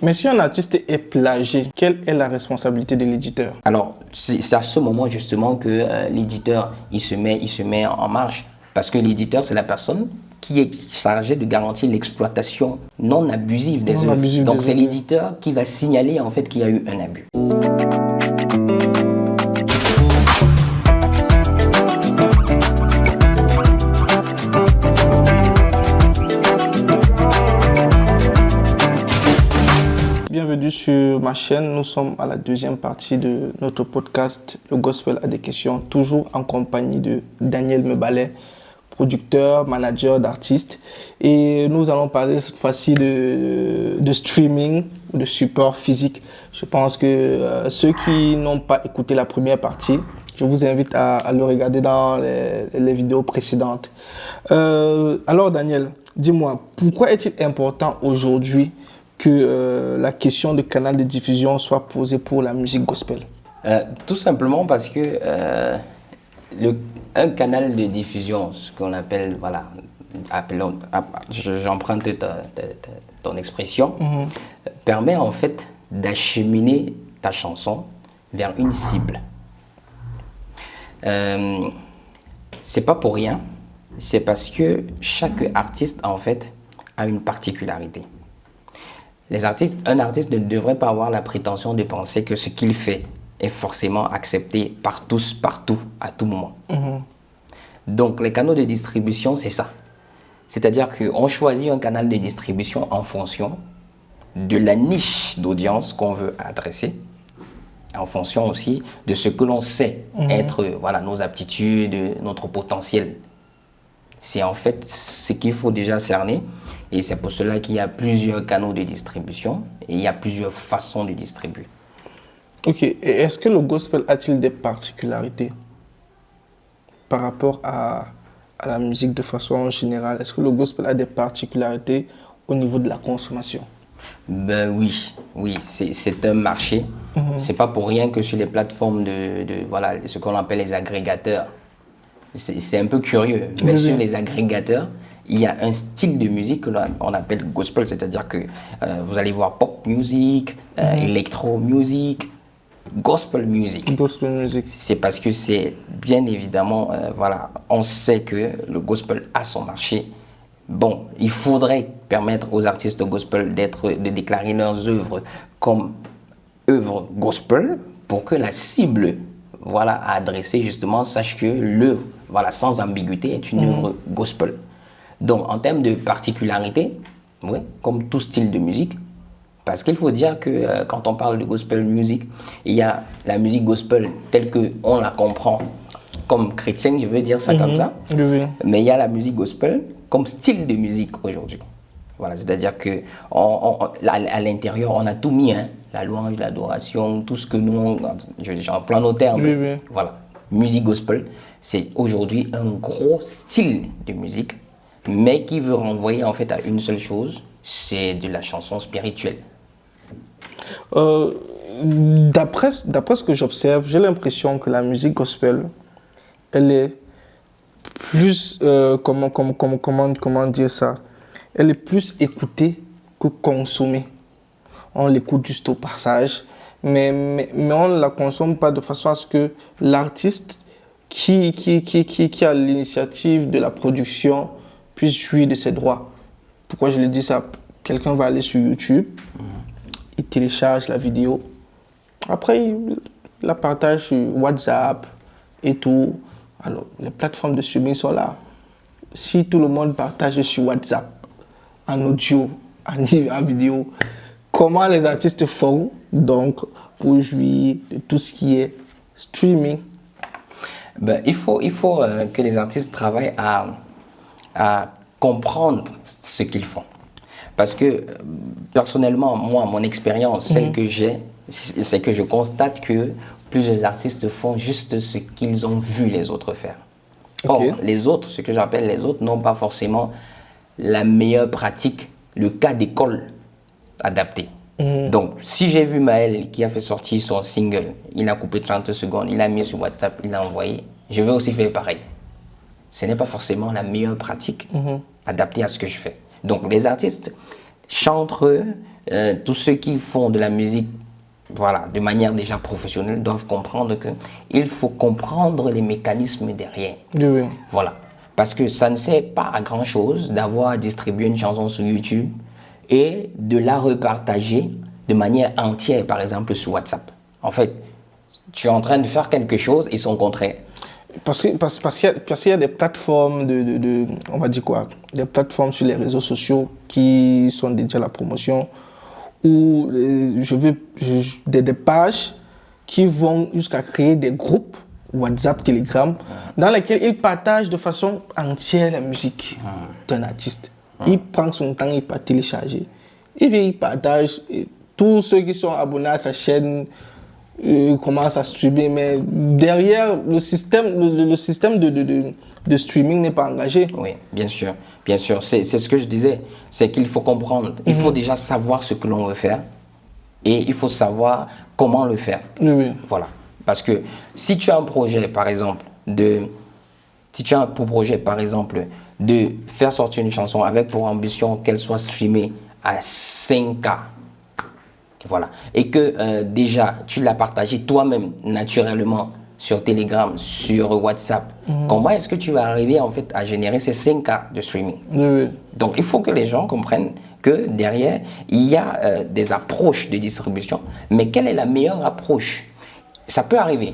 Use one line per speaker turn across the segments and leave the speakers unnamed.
Mais si un artiste est plagié, quelle est la responsabilité de l'éditeur?
Alors, c'est à ce moment justement que l'éditeur, il se met en marche. Parce que l'éditeur, c'est la personne qui est chargée de garantir l'exploitation non abusive des œuvres. Donc, c'est l'éditeur qui va signaler en fait qu'il y a eu un abus.
Bienvenue sur ma chaîne. Nous sommes à la deuxième partie de notre podcast Le Gospel a des questions, toujours en compagnie de Daniel Mebalet, producteur, manager d'artistes. Et nous allons parler cette fois-ci de streaming, de support physique. Je pense que ceux qui n'ont pas écouté la première partie, je vous invite à le regarder dans les vidéos précédentes. Alors Daniel, dis-moi, pourquoi est-il important aujourd'hui que la question de canal de diffusion soit posée pour la musique gospel?
Tout simplement parce que un canal de diffusion, ce qu'on appelle, voilà, j'emprunte ton expression, permet en fait d'acheminer ta chanson vers une cible. C'est pas pour rien, c'est parce que chaque artiste en fait a une particularité. Un artiste ne devrait pas avoir la prétention de penser que ce qu'il fait est forcément accepté par tous, partout, à tout moment. Donc, les canaux de distribution, c'est ça. C'est-à-dire qu'on choisit un canal de distribution en fonction de la niche d'audience qu'on veut adresser, en fonction aussi de ce que l'on sait être, voilà, nos aptitudes, notre potentiel. C'est en fait ce qu'il faut déjà cerner. Et c'est pour cela qu'il y a plusieurs canaux de distribution et il y a plusieurs façons de distribuer.
Ok. Et est-ce que le gospel a-t-il des particularités par rapport à la musique de façon générale? Est-ce que le gospel a des particularités au niveau de la consommation?
Ben oui, c'est un marché. C'est pas pour rien que sur les plateformes voilà, ce qu'on appelle les agrégateurs, c'est un peu curieux, mais sur les agrégateurs, il y a un style de musique qu'on appelle gospel, c'est-à-dire que vous allez voir pop music, electro music, gospel music.
Gospel music.
C'est parce que c'est bien évidemment, voilà, on sait que le gospel a son marché. Bon, il faudrait permettre aux artistes gospel de déclarer leurs œuvres comme œuvres gospel pour que la cible, voilà, à adresser justement sache que l'œuvre, voilà, sans ambiguïté est une œuvre gospel. Donc, en termes de particularité, oui, comme tout style de musique, parce qu'il faut dire que quand on parle de gospel music, il y a la musique gospel telle qu'on la comprend comme chrétien, je veux dire ça comme ça, mais il y a la musique gospel comme style de musique aujourd'hui. Voilà, c'est-à-dire que à l'intérieur, on a tout mis, hein, la louange, l'adoration, tout ce que nous, j'emploie nos termes. Voilà, musique gospel, c'est aujourd'hui un gros style de musique, mais qui veut renvoyer en fait à une seule chose, c'est de la chanson spirituelle.
D'après ce que j'observe, j'ai l'impression que la musique gospel, elle est plus, comment dire ça, elle est plus écoutée que consommée. On l'écoute juste au passage, mais on ne la consomme pas de façon à ce que l'artiste qui a l'initiative de la production puisse jouir de ses droits. Pourquoi je le dis ça? Quelqu'un va aller sur YouTube, il télécharge la vidéo, après il la partage sur WhatsApp et tout. Alors, les plateformes de streaming sont là. Si tout le monde partage sur WhatsApp, en audio, en vidéo, comment les artistes font donc pour jouir de tout ce qui est streaming?
Ben, il faut que les artistes travaillent à comprendre ce qu'ils font. Parce que personnellement, moi, mon expérience, celle que j'ai, c'est que je constate que plusieurs artistes font juste ce qu'ils ont vu les autres faire. Or, les autres, ce que j'appelle les autres, n'ont pas forcément la meilleure pratique, le cas d'école adapté. Donc, si j'ai vu Maël qui a fait sortir son single, il a coupé 30 secondes, il a mis sur WhatsApp, il a envoyé, je vais aussi faire pareil. Ce n'est pas forcément la meilleure pratique adaptée à ce que je fais. Donc, les artistes chantent, tous ceux qui font de la musique, voilà, de manière déjà professionnelle, doivent comprendre que il faut comprendre les mécanismes derrière.
Oui, oui.
Voilà. Parce que ça ne sert pas à grand chose d'avoir distribué une chanson sur YouTube et de la repartager de manière entière, par exemple sur WhatsApp. En fait, tu es en train de faire quelque chose et son contraire.
Parce qu'il y a des plateformes on va dire quoi, des plateformes sur les réseaux sociaux qui sont dédiées à la promotion ou des pages qui vont jusqu'à créer des groupes WhatsApp, Telegram, dans lesquels ils partagent de façon entière la musique d'un artiste. Il prend son temps, il peut télécharger. Il vient, il partage. Et tous ceux qui sont abonnés à sa chaîne commencent à streamer, mais derrière, le système de streaming n'est pas engagé.
Oui, bien sûr. Bien sûr. C'est ce que je disais. C'est qu'il faut comprendre. Il faut déjà savoir ce que l'on veut faire et il faut savoir comment le faire.
Oui, oui.
Voilà. Parce que si tu as un projet, par exemple, de faire sortir une chanson avec pour ambition qu'elle soit streamée à 5K, voilà, et que déjà tu l'as partagé toi-même naturellement sur Telegram, sur WhatsApp, comment est-ce que tu vas arriver en fait à générer ces 5K de streaming?
Oui, oui.
Donc il faut que les gens comprennent que derrière, il y a des approches de distribution, mais quelle est la meilleure approche? Ça peut arriver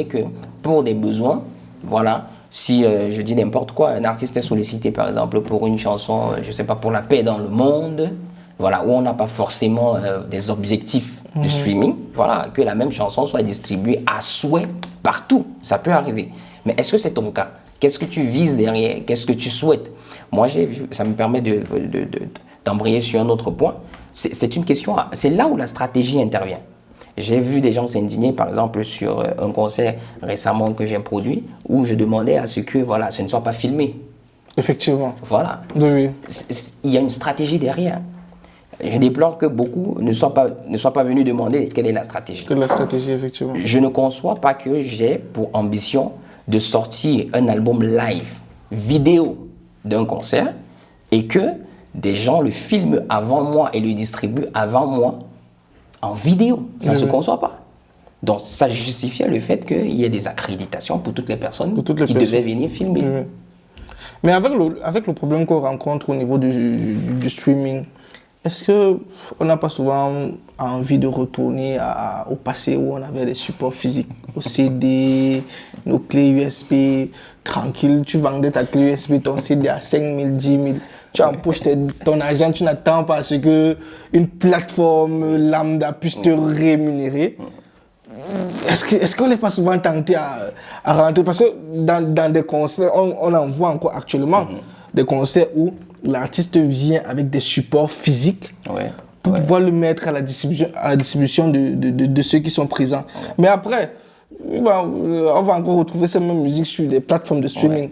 que pour des besoins, voilà, si je dis n'importe quoi, un artiste est sollicité par exemple pour une chanson, je ne sais pas, pour la paix dans le monde, voilà, où on n'a pas forcément des objectifs de streaming, voilà, que la même chanson soit distribuée à souhait partout, ça peut arriver. Mais est-ce que c'est ton cas? Qu'est-ce que tu vises derrière? Qu'est-ce que tu souhaites? Moi, j'ai vu, ça me permet d'embrayer sur un autre point. C'est une question, c'est là où la stratégie intervient. J'ai vu des gens s'indigner, par exemple, sur un concert récemment que j'ai produit, où je demandais à ce que voilà, ce ne soit pas filmé.
Effectivement.
Voilà.
Oui, oui.
Il y a une stratégie derrière. Je déplore que beaucoup ne soient pas venus demander quelle est la stratégie.
Que la stratégie, effectivement.
Je ne conçois pas que j'ai pour ambition de sortir un album live, vidéo d'un concert, et que des gens le filment avant moi et le distribuent avant moi en vidéo. Ça ne se conçoit pas. Donc, ça justifiait le fait qu'il y ait des accréditations pour toutes les personnes qui devaient venir filmer.
Oui. Mais avec le problème qu'on rencontre au niveau du streaming, est-ce qu'on n'a pas souvent envie de retourner au passé où on avait des supports physiques, au CD, nos clés USB, tranquille, tu vendais ta clé USB, ton CD à 5 000, 10 000, tu empoches ton argent, tu n'attends pas à ce qu'une plateforme lambda puisse te rémunérer. Est-ce qu'on n'est pas souvent tenté à rentrer? Parce que dans des concerts, on en voit encore actuellement, des concerts où l'artiste vient avec des supports physiques pour pouvoir le mettre à la distribution de ceux qui sont présents. Mais après, on va encore retrouver cette même musique sur des plateformes de streaming.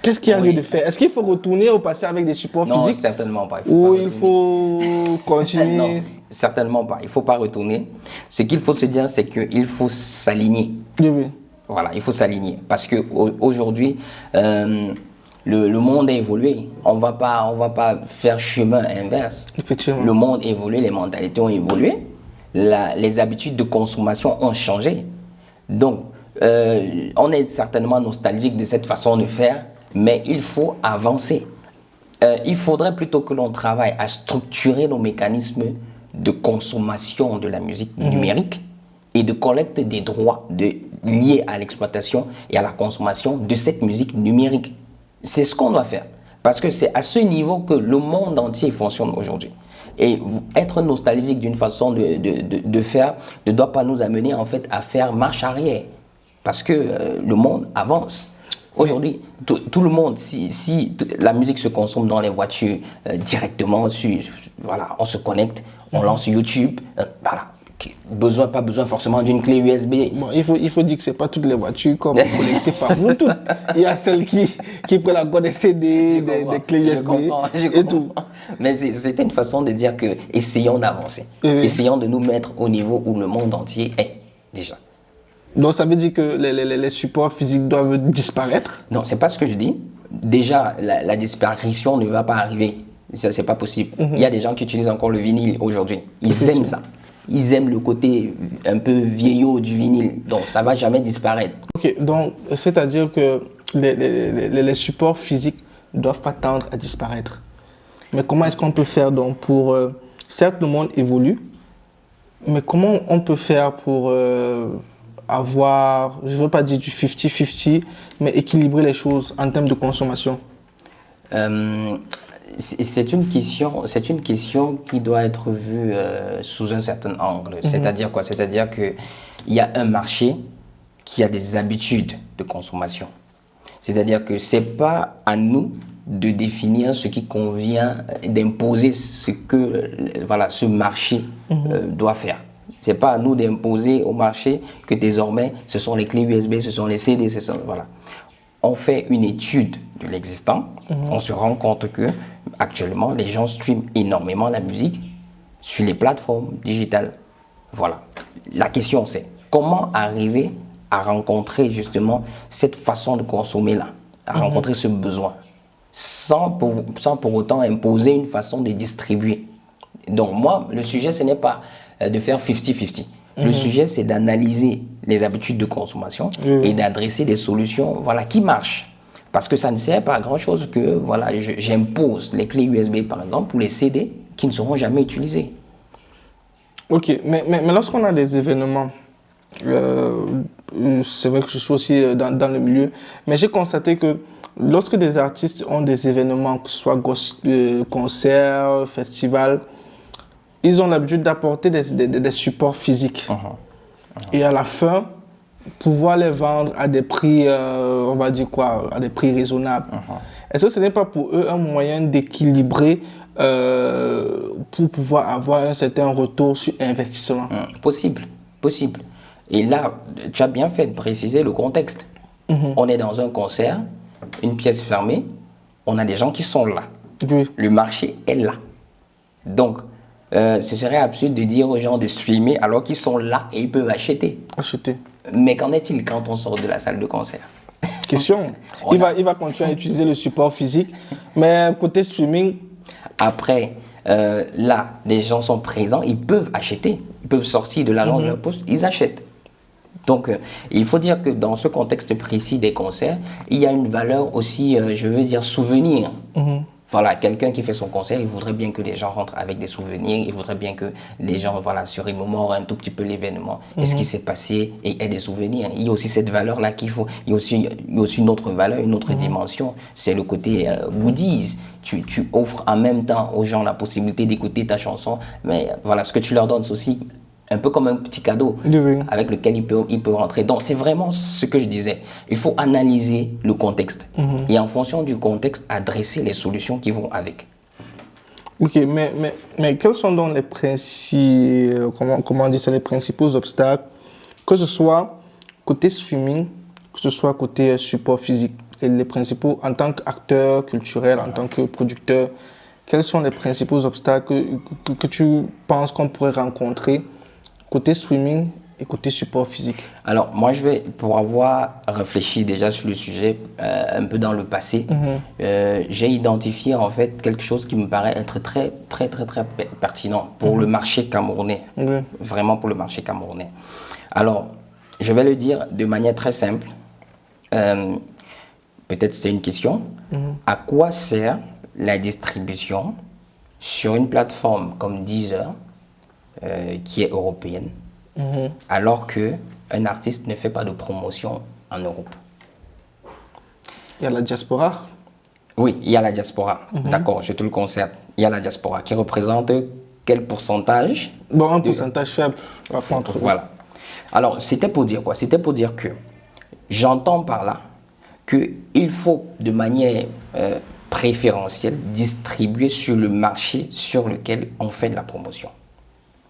Qu'est-ce qu'il y a lieu de faire? Est-ce qu'il faut retourner au passé avec des supports physiques?
Non, certainement pas.
Il faut continuer?
Non, certainement pas. Il ne faut pas retourner. Ce qu'il faut se dire, c'est qu'il faut s'aligner.
Oui.
Voilà, il faut s'aligner. Parce qu'aujourd'hui, le monde a évolué. On va pas faire chemin inverse.
Effectivement.
Le monde a évolué, les mentalités ont évolué. Les habitudes de consommation ont changé. Donc, on est certainement nostalgique de cette façon de faire, mais il faut avancer. Il faudrait plutôt que l'on travaille à structurer nos mécanismes de consommation de la musique numérique et de collecte des droits liés à l'exploitation et à la consommation de cette musique numérique. C'est ce qu'on doit faire. Parce que c'est à ce niveau que le monde entier fonctionne aujourd'hui. Et être nostalgique d'une façon de faire ne doit pas nous amener en fait à faire marche arrière. Parce que le monde avance. Aujourd'hui, tout le monde, si la musique se consomme dans les voitures directement, voilà, on se connecte, on lance YouTube, voilà. Pas besoin forcément d'une clé USB.
Bon, il faut dire que ce n'est pas toutes les voitures comme connectées par Bluetooth. Il y a celles qui prennent la code des CD, des clés USB et tout.
Mais c'était une façon de dire que essayons d'avancer. Essayons de nous mettre au niveau où le monde entier est déjà.
Donc ça veut dire que les supports physiques doivent disparaître?
Non, c'est pas ce que je dis. Déjà, la disparition ne va pas arriver. Ça, c'est pas possible. Il y a des gens qui utilisent encore le vinyle aujourd'hui. Ils aiment ça. Ils aiment le côté un peu vieillot du vinyle. Donc, ça va jamais disparaître.
Ok, donc c'est-à-dire que les supports physiques ne doivent pas tendre à disparaître. Mais comment est-ce qu'on peut faire donc pour... certes, le monde évolue, mais comment on peut faire pour avoir, je ne veux pas dire du 50-50, mais équilibrer les choses en termes de consommation?
C'est une question qui doit être vue sous un certain angle. C'est-à-dire quoi? C'est-à-dire qu'il y a un marché qui a des habitudes de consommation. C'est-à-dire que ce n'est pas à nous de définir ce qui convient, d'imposer ce que ce marché doit faire. Ce n'est pas à nous d'imposer au marché que désormais, ce sont les clés USB, ce sont les CD, voilà. On fait une étude de l'existant, on se rend compte que actuellement, les gens streament énormément la musique sur les plateformes digitales. Voilà. La question, c'est comment arriver à rencontrer justement cette façon de consommer-là, à rencontrer ce besoin, sans pour autant imposer une façon de distribuer. Donc moi, le sujet, ce n'est pas de faire 50-50. Le sujet, c'est d'analyser les habitudes de consommation et d'adresser des solutions qui marchent. Parce que ça ne sert pas à grand-chose que j'impose les clés USB, par exemple, ou les CD qui ne seront jamais utilisés.
Ok, mais lorsqu'on a des événements, c'est vrai que je suis aussi dans le milieu, mais j'ai constaté que lorsque des artistes ont des événements, que ce soit concerts, festivals, ils ont l'habitude d'apporter des supports physiques. Et à la fin, pouvoir les vendre à des prix, on va dire quoi, à des prix raisonnables. Est-ce que ce n'est pas pour eux un moyen d'équilibrer pour pouvoir avoir un certain retour sur investissement?
Possible. Et là, tu as bien fait de préciser le contexte. On est dans un concert, une pièce fermée, on a des gens qui sont là.
Oui.
Le marché est là. Donc, ce serait absurde de dire aux gens de streamer alors qu'ils sont là et ils peuvent acheter. Mais qu'en est-il quand on sort de la salle de concert?
Question. Il va continuer à utiliser le support physique, mais côté streaming...
Après, là, les gens sont présents, ils peuvent acheter. Ils peuvent sortir de l'argent de leur poste, ils achètent. Donc, il faut dire que dans ce contexte précis des concerts, il y a une valeur aussi, je veux dire, souvenir. Voilà, quelqu'un qui fait son concert, il voudrait bien que les gens rentrent avec des souvenirs, il voudrait bien que les gens, se remémorent un tout petit peu l'événement, et ce qui s'est passé, et aient des souvenirs. Il y a aussi cette valeur-là qu'il faut. Il y a aussi une autre valeur, une autre dimension, c'est le côté goodies. Tu offres en même temps aux gens la possibilité d'écouter ta chanson, mais voilà, ce que tu leur donnes, c'est aussi un peu comme un petit cadeau avec lequel il peut rentrer. Donc, c'est vraiment ce que je disais. Il faut analyser le contexte et en fonction du contexte, adresser les solutions qui vont avec.
Ok, mais quels sont donc les les principaux obstacles, que ce soit côté streaming, que ce soit côté support physique, et les principaux, en tant qu'acteur culturel, en tant que producteur, quels sont les principaux obstacles que tu penses qu'on pourrait rencontrer côté streaming et côté support physique?
Alors, moi, pour avoir réfléchi déjà sur le sujet un peu dans le passé, j'ai identifié en fait quelque chose qui me paraît être très, très, très, très pertinent pour le marché camerounais. Vraiment pour le marché camerounais. Alors, je vais le dire de manière très simple. Peut-être c'est une question. À quoi sert la distribution sur une plateforme comme Deezer, qui est européenne, alors qu'un artiste ne fait pas de promotion en Europe?
Il y a la diaspora.
Oui, il y a la diaspora. D'accord, je te le concède. Il y a la diaspora qui représente quel pourcentage?
Bon, un pourcentage faible.
Voilà. Alors, c'était pour dire quoi? C'était pour dire que j'entends par là qu'il faut de manière préférentielle distribuer sur le marché sur lequel on fait de la promotion.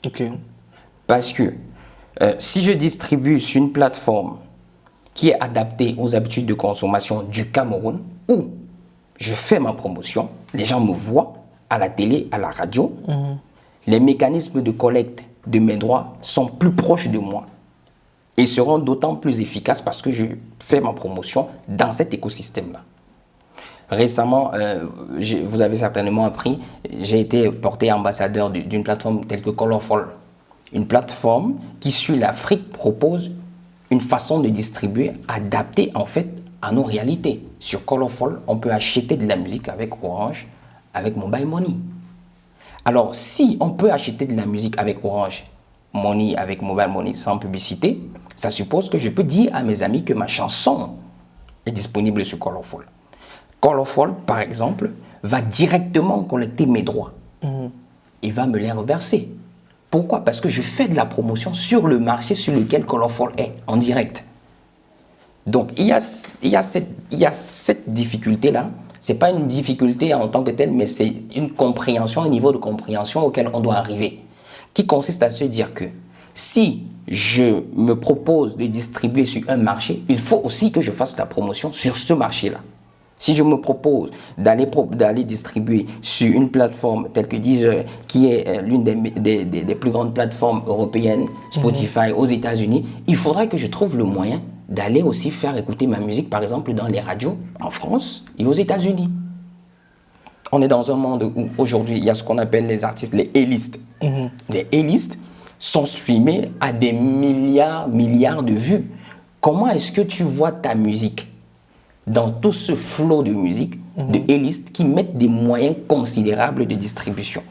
Ok.
Parce que si je distribue sur une plateforme qui est adaptée aux habitudes de consommation du Cameroun, où je fais ma promotion, les gens me voient à la télé, à la radio, les mécanismes de collecte de mes droits sont plus proches de moi et seront d'autant plus efficaces parce que je fais ma promotion dans cet écosystème-là. Récemment, vous avez certainement appris, j'ai été porté ambassadeur d'une plateforme telle que Colorful. Une plateforme qui, suit l'Afrique, propose une façon de distribuer adaptée en fait à nos réalités. Sur Colorful, on peut acheter de la musique avec Orange, avec Mobile Money. Alors, si on peut acheter de la musique avec Orange Money, avec Mobile Money sans publicité, ça suppose que je peux dire à mes amis que ma chanson est disponible sur Colorful. Colorful, par exemple, va directement collecter mes droits. Il va me les reverser. Pourquoi? Parce que je fais de la promotion sur le marché sur lequel Colorful est, en direct. Donc, il y a cette difficulté-là. Ce n'est pas une difficulté en tant que telle, mais c'est une compréhension, un niveau de compréhension auquel on doit arriver, qui consiste à se dire que si je me propose de distribuer sur un marché, il faut aussi que je fasse la promotion sur ce marché-là. Si je me propose d'aller distribuer sur une plateforme telle que Deezer, qui est l'une des plus grandes plateformes européennes, Spotify aux États-Unis, il faudrait que je trouve le moyen d'aller aussi faire écouter ma musique, par exemple, dans les radios en France et aux États-Unis. On est dans un monde où aujourd'hui, il y a ce qu'on appelle les artistes, les A-listes. Les A-listes sont streamés à des milliards de vues. Comment est-ce que tu vois ta musique dans tout ce flot de musique de A-list qui mettent des moyens considérables de distribution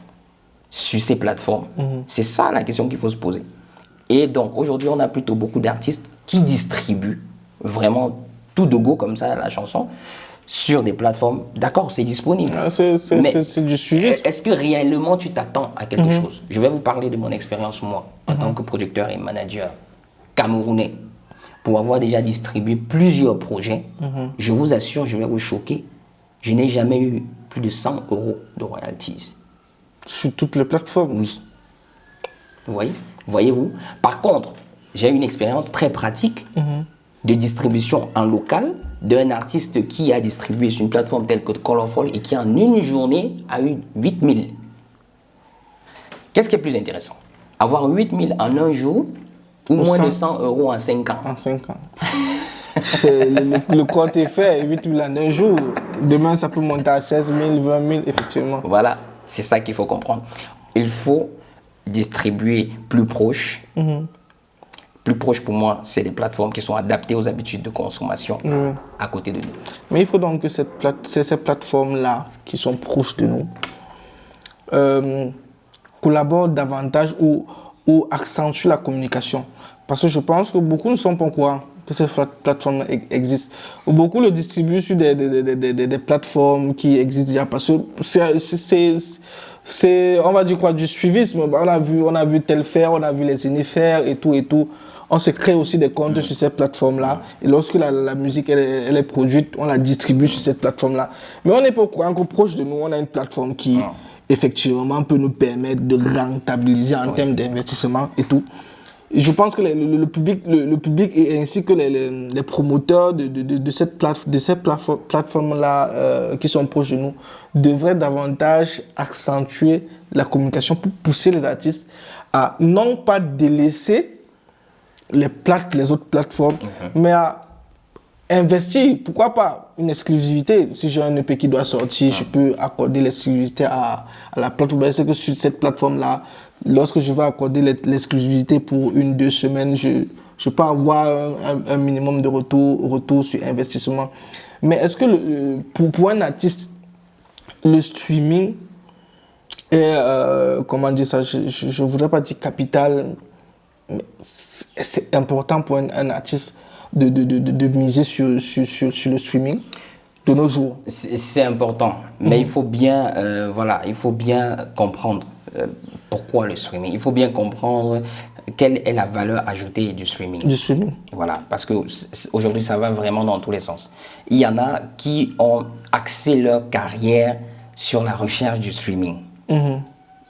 sur ces plateformes? C'est ça la question qu'il faut se poser. Et donc aujourd'hui, on a plutôt beaucoup d'artistes qui distribuent vraiment tout de go comme ça la chanson sur des plateformes. D'accord, c'est disponible.
C'est du suivi.
Est-ce que réellement tu t'attends à quelque chose? Je vais vous parler de mon expérience, moi, en tant que producteur et manager camerounais. Pour avoir déjà distribué plusieurs projets, je vous assure, je vais vous choquer, je n'ai jamais eu plus de 100 € de royalties.
Sur toutes les plateformes?
Oui. Vous voyez? Voyez-vous? Par contre, j'ai une expérience très pratique de distribution en local d'un artiste qui a distribué sur une plateforme telle que Colorful et qui en une journée a eu 8000. Qu'est-ce qui est plus intéressant? Avoir 8000 en un jour ou moins de 100 € en 5 ans?
En 5 ans. le compte est fait, 8 000 en un jour. Demain, ça peut monter à 16 000, 20 000, effectivement.
Voilà, c'est ça qu'il faut comprendre. Il faut distribuer plus proche. Plus proche pour moi, c'est des plateformes qui sont adaptées aux habitudes de consommation à côté de nous.
Mais il faut donc que ces plateformes-là, qui sont proches de nous, collaborent davantage ou accentuent la communication. Parce que je pense que beaucoup ne sont pas au courant que ces plateformes existent. Beaucoup le distribuent sur des plateformes qui existent déjà. Parce que c'est, on va dire quoi, du suivisme. On a vu tel faire, on a vu les aînés faire et tout. On se crée aussi des comptes sur ces plateformes-là. Et lorsque la musique elle est produite, on la distribue sur cette plateforme-là. Mais on n'est pas au courant qu'au proche de nous, on a une plateforme qui, effectivement, peut nous permettre de rentabiliser en termes d'investissement et tout. Et je pense que le public et ainsi que les promoteurs de ces plateformes-là qui sont proches de nous devraient davantage accentuer la communication pour pousser les artistes à non pas délaisser les autres plateformes, mais à investir. Pourquoi pas une exclusivité? Si j'ai un EP qui doit sortir, je peux accorder l'exclusivité à la plateforme. C'est que sur cette plateforme-là, lorsque je vais accorder l'exclusivité pour 1-2 semaines, je peux avoir un minimum de retour sur investissement. Mais est-ce que pour un artiste, le streaming est, comment dire ça, je ne voudrais pas dire capital, mais c'est important pour un artiste de miser sur le streaming de nos jours?
C'est important, mais il faut bien, il faut bien comprendre pourquoi le streaming. Il faut bien comprendre quelle est la valeur ajoutée du streaming. Voilà, parce que aujourd'hui, ça va vraiment dans tous les sens. Il y en a qui ont axé leur carrière sur la recherche du streaming.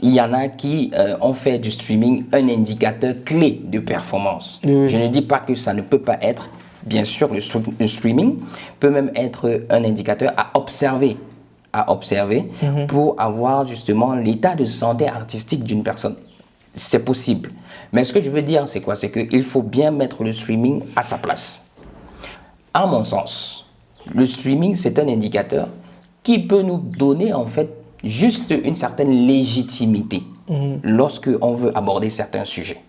Il y en a qui ont fait du streaming un indicateur clé de performance. Je ne dis pas que ça ne peut pas être. Bien sûr, le streaming peut même être un indicateur à observer pour avoir justement l'état de santé artistique d'une personne. C'est possible. Mais ce que je veux dire, c'est quoi? C'est qu'il faut bien mettre le streaming à sa place. À mon sens, le streaming, c'est un indicateur qui peut nous donner en fait juste une certaine légitimité lorsque on veut aborder certains sujets.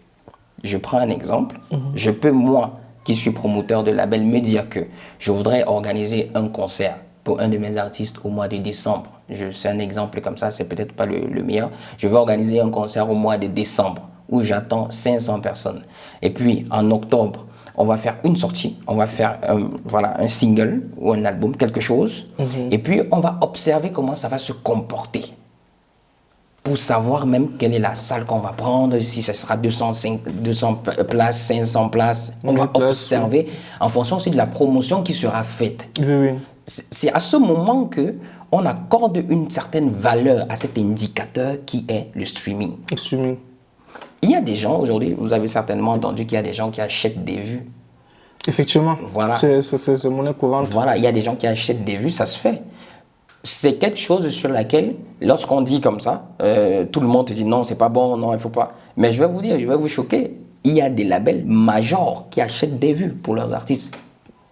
Je prends un exemple. Je peux, moi, qui suis promoteur de label, me dire que je voudrais organiser un concert pour un de mes artistes au mois de décembre. C'est un exemple comme ça, c'est peut-être pas le meilleur. Je vais organiser un concert au mois de décembre où j'attends 500 personnes. Et puis, en octobre, on va faire une sortie, on va faire un single ou un album, quelque chose. Et puis, on va observer comment ça va se comporter pour savoir même quelle est la salle qu'on va prendre, si ce sera 200 places, 500 places. On va observer en fonction aussi de la promotion qui sera faite.
Oui.
C'est à ce moment qu'on accorde une certaine valeur à cet indicateur qui est le streaming.
Le streaming.
Il y a des gens aujourd'hui, vous avez certainement entendu qu'il y a des gens qui achètent des vues.
Effectivement,
voilà.
C'est monnaie courante.
Voilà, il y a des gens qui achètent des vues, ça se fait. C'est quelque chose sur laquelle, lorsqu'on dit comme ça, tout le monde te dit non, c'est pas bon, non, il faut pas. Mais je vais vous dire, je vais vous choquer. Il y a des labels majors qui achètent des vues pour leurs artistes.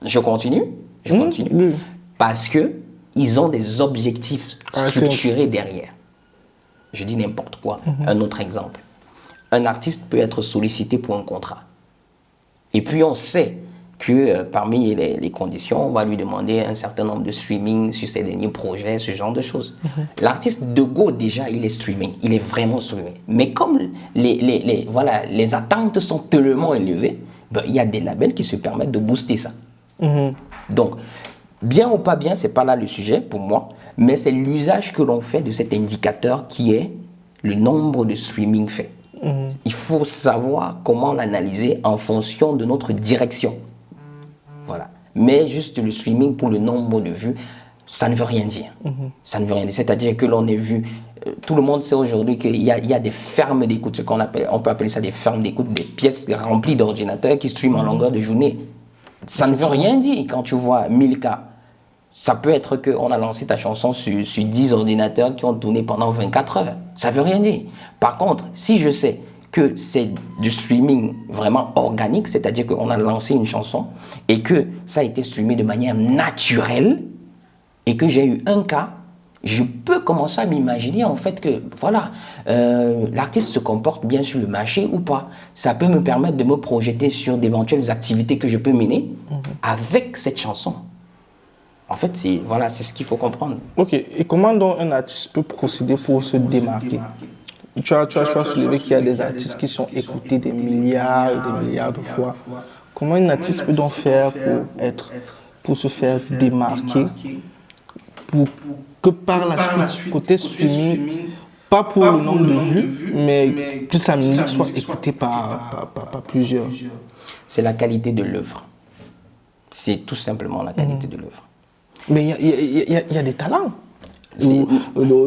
Je continue.
Oui.
Parce qu'ils ont des objectifs structurés derrière. Je dis n'importe quoi. Un autre exemple. Un artiste peut être sollicité pour un contrat. Et puis on sait que parmi les conditions, on va lui demander un certain nombre de streaming sur ses derniers projets, ce genre de choses. L'artiste de go, déjà, il est streaming. Il est vraiment streaming. Mais comme les attentes sont tellement élevées, il y a des labels qui se permettent de booster ça. Donc, bien ou pas bien, c'est pas là le sujet pour moi, mais c'est l'usage que l'on fait de cet indicateur qui est le nombre de streaming faits. Il faut savoir comment l'analyser en fonction de notre direction. Voilà. Mais juste le streaming pour le nombre de vues, ça ne veut rien dire. Ça ne veut rien dire. C'est-à-dire que l'on est vu, tout le monde sait aujourd'hui qu'il y a des fermes d'écoute, on peut appeler ça des fermes d'écoute, des pièces remplies d'ordinateurs qui streament en longueur de journée. Ça ne veut rien dire quand tu vois 1000 cas. Ça peut être qu'on a lancé ta chanson sur 10 ordinateurs qui ont tourné pendant 24 heures. Ça ne veut rien dire. Par contre, si je sais que c'est du streaming vraiment organique, c'est-à-dire qu'on a lancé une chanson et que ça a été streamé de manière naturelle et que j'ai eu un cas, je peux commencer à m'imaginer en fait que voilà, l'artiste se comporte bien sur le marché ou pas. Ça peut me permettre de me projeter sur d'éventuelles activités que je peux mener avec cette chanson. En fait, c'est ce qu'il faut comprendre.
Ok, et comment donc un artiste peut procéder pour se démarquer? Tu as soulevé qu'il y a des artistes qui sont écoutés des milliards et des milliards de fois. Comment un artiste peut donc faire pour se faire démarquer, pour que par la suite, côté streaming, pas pour le nombre de vues, mais que sa musique soit écoutée par plusieurs?
C'est la qualité de l'œuvre. C'est tout simplement la qualité de l'œuvre.
Mais il y a des talents. Il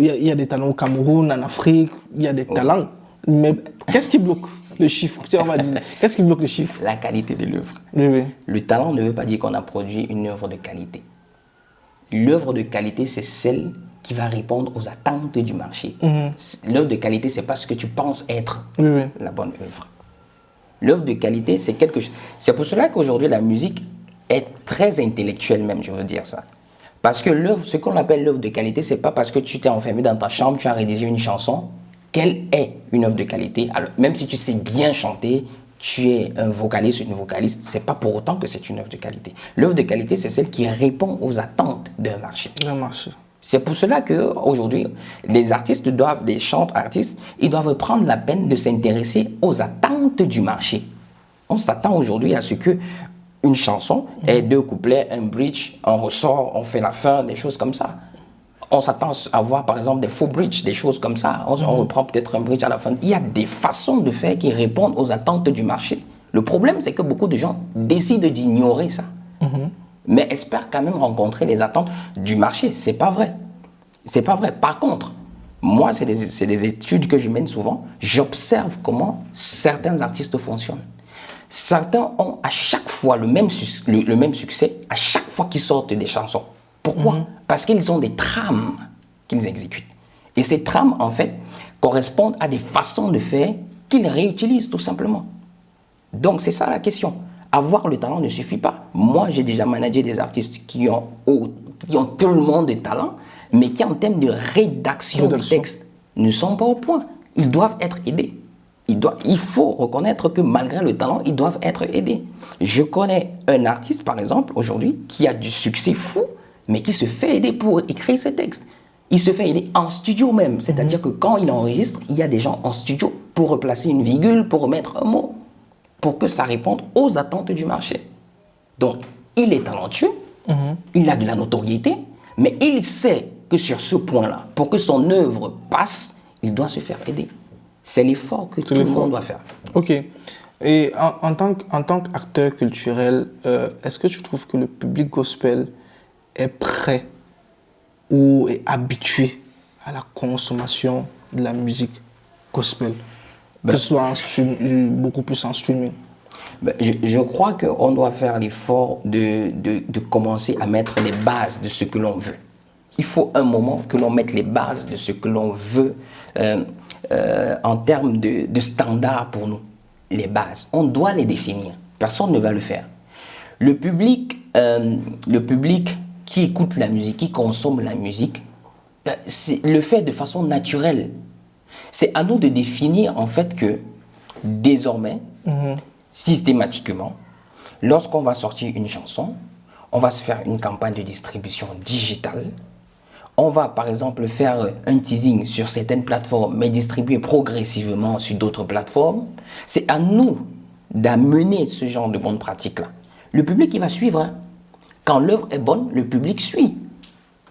y a des talents au Cameroun, en Afrique, il y a des talents. Mais qu'est-ce qui bloque le chiffre? On va dire, qu'est-ce qui bloque le chiffre?
La qualité de l'œuvre.
Oui.
Le talent ne veut pas dire qu'on a produit une œuvre de qualité. L'œuvre de qualité, c'est celle qui va répondre aux attentes du marché. L'œuvre de qualité, c'est pas ce que tu penses être la bonne œuvre. L'œuvre de qualité, c'est quelque chose. C'est pour cela qu'aujourd'hui, la musique est très intellectuelle même, je veux dire ça. Parce que l'œuvre, ce qu'on appelle l'œuvre de qualité, c'est pas parce que tu t'es enfermé dans ta chambre, tu as rédigé une chanson, qu'elle est une œuvre de qualité. Alors, même si tu sais bien chanter, tu es un vocaliste, une vocaliste, c'est pas pour autant que c'est une œuvre de qualité. L'œuvre de qualité, c'est celle qui répond aux attentes d'un marché. C'est pour cela qu'aujourd'hui, les artistes les chanteurs artistes, ils doivent prendre la peine de s'intéresser aux attentes du marché. On s'attend aujourd'hui à ce que une chanson ait 2 couplets, un bridge, on ressort, on fait la fin, des choses comme ça. On s'attend à voir par exemple des faux bridges, des choses comme ça. On reprend peut-être un bridge à la fin. Il y a des façons de faire qui répondent aux attentes du marché. Le problème, c'est que beaucoup de gens décident d'ignorer ça. Mais espèrent quand même rencontrer les attentes du marché. C'est pas vrai. C'est pas vrai. Par contre, moi, c'est des études que je mène souvent. J'observe comment certains artistes fonctionnent. Certains ont à chaque fois le même succès, à chaque fois qu'ils sortent des chansons. Pourquoi? Parce qu'ils ont des trames qu'ils exécutent. Et ces trames, en fait, correspondent à des façons de faire qu'ils réutilisent tout simplement. Donc, c'est ça la question. Avoir le talent ne suffit pas. Moi, j'ai déjà managé des artistes qui ont tellement de talent, mais qui en termes de rédaction du texte ne sont pas au point. Ils doivent être aidés. Il faut reconnaître que malgré le talent, ils doivent être aidés. Je connais un artiste, par exemple, aujourd'hui, qui a du succès fou, mais qui se fait aider pour écrire ses textes. Il se fait aider en studio même. C'est-à-dire que quand il enregistre, il y a des gens en studio pour replacer une virgule, pour remettre un mot, pour que ça réponde aux attentes du marché. Donc, il est talentueux, il a de la notoriété, mais il sait que sur ce point-là, pour que son œuvre passe, il doit se faire aider. C'est l'effort que tout le monde doit faire.
Ok. Et en tant qu'acteur culturel, est-ce que tu trouves que le public gospel est prêt ou est habitué à la consommation de la musique gospel, que ce soit beaucoup plus en streaming?
Je crois qu'on doit faire l'effort de commencer à mettre les bases de ce que l'on veut. Il faut un moment que l'on mette les bases de ce que l'on veut en termes de standards pour nous. Les bases, on doit les définir. Personne ne va le faire. Le public qui écoute la musique, qui consomme la musique, le fait de façon naturelle. C'est à nous de définir en fait que désormais, systématiquement, lorsqu'on va sortir une chanson, on va se faire une campagne de distribution digitale. On va par exemple faire un teasing sur certaines plateformes, mais distribuer progressivement sur d'autres plateformes. C'est à nous d'amener ce genre de bonnes pratiques-là. Le public, il va suivre. Hein. Quand l'œuvre est bonne, le public suit.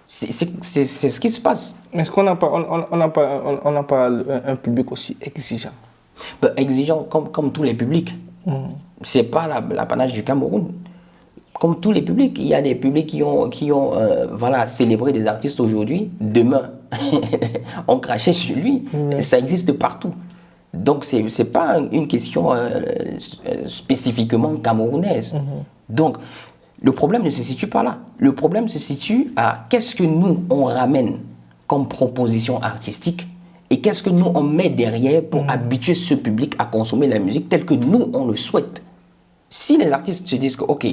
C'est ce qui se passe.
Est-ce qu'on n'a pas un public aussi exigeant?
Exigeant comme tous les publics. Ce n'est pas l'apanage du Cameroun. Comme tous les publics, il y a des publics qui ont célébré des artistes aujourd'hui. Demain, on crachait sur lui. Ça existe partout. Donc, ce n'est pas une question spécifiquement camerounaise. Donc, le problème ne se situe pas là. Le problème se situe à qu'est-ce que nous, on ramène comme proposition artistique et qu'est-ce que nous, on met derrière pour habituer ce public à consommer la musique telle que nous, on le souhaite. Si les artistes se disent que, ok,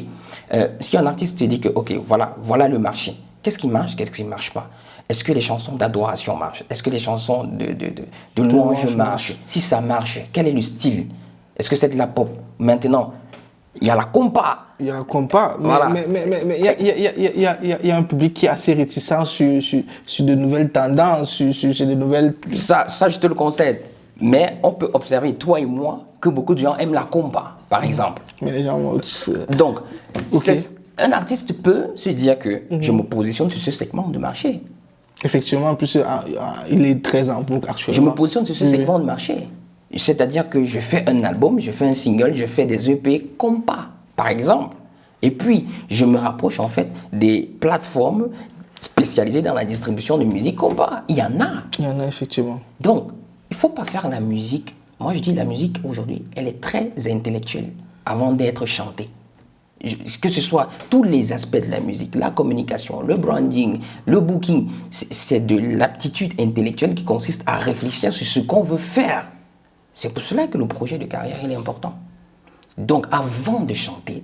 si un artiste se dit que, ok, voilà le marché, qu'est-ce qui marche, qu'est-ce qui ne marche pas? Est-ce que les chansons d'adoration marchent? Est-ce que les chansons de louange marchent? Si ça marche, quel est le style? Est-ce que c'est de la pop? Maintenant, il y a la compa.
Il y a la compa, mais il y a un public qui est assez réticent sur de nouvelles tendances, sur de nouvelles...
Ça, je te le concède. Mais on peut observer, toi et moi, que beaucoup de gens aiment la compa, par exemple.
Mais les gens...
Donc, un artiste peut se dire que je me positionne sur ce segment de marché.
Effectivement, en plus, il est très en boucle actuellement.
Je me positionne sur ce segment de marché. C'est-à-dire que je fais un album, je fais un single, je fais des EP compas, par exemple. Et puis, je me rapproche en fait des plateformes spécialisées dans la distribution de musique compas. Il y en a.
Il y en a, effectivement.
Donc, il ne faut pas faire la musique. Moi, je dis la musique aujourd'hui, elle est très intellectuelle avant d'être chantée. Que ce soit tous les aspects de la musique, la communication, le branding, le booking, c'est de l'aptitude intellectuelle qui consiste à réfléchir sur ce qu'on veut faire. C'est pour cela que le projet de carrière, il est important. Donc, avant de chanter,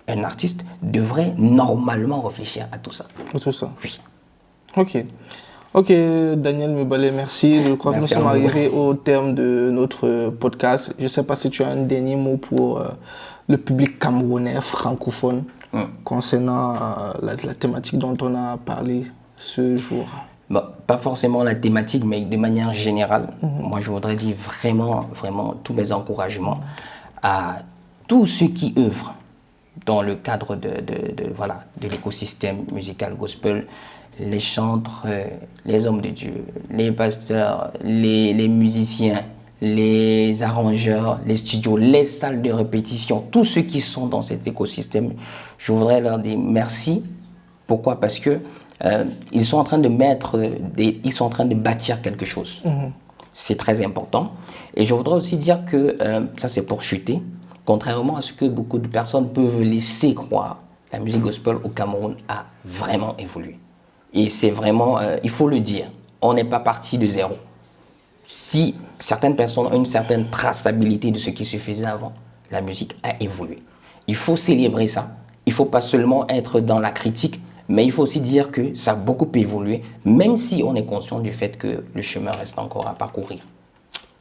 un artiste devrait normalement réfléchir à tout ça.
À tout ça.
Oui.
Ok, Daniel Mebale, merci. Je crois que nous sommes arrivés au terme de notre podcast. Je ne sais pas si tu as un dernier mot pour le public camerounais francophone concernant la thématique dont on a parlé ce jour.
Bon, pas forcément la thématique, mais de manière générale, moi je voudrais dire vraiment tous mes encouragements à tous ceux qui œuvrent dans le cadre de l'écosystème musical gospel, les chantres, les hommes de Dieu, les pasteurs, les musiciens, les arrangeurs, les studios, les salles de répétition, tous ceux qui sont dans cet écosystème, je voudrais leur dire merci. Pourquoi? Parce que ils sont en train de bâtir quelque chose. C'est très important. Et je voudrais aussi dire que ça c'est pour chuter. Contrairement à ce que beaucoup de personnes peuvent laisser croire, la musique gospel au Cameroun a vraiment évolué. Et c'est vraiment, il faut le dire, on n'est pas parti de zéro. Si certaines personnes ont une certaine traçabilité de ce qui se faisait avant, la musique a évolué. Il faut célébrer ça. Il ne faut pas seulement être dans la critique, Mais il faut aussi dire que ça a beaucoup évolué, même si on est conscient du fait que le chemin reste encore à parcourir.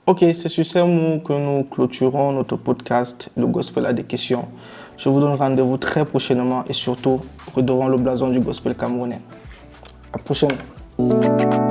Ok, c'est sur ces mots que nous clôturons notre podcast Le Gospel a des questions. Je vous donne rendez-vous très prochainement et surtout, redorons le blason du gospel camerounais. À la prochaine.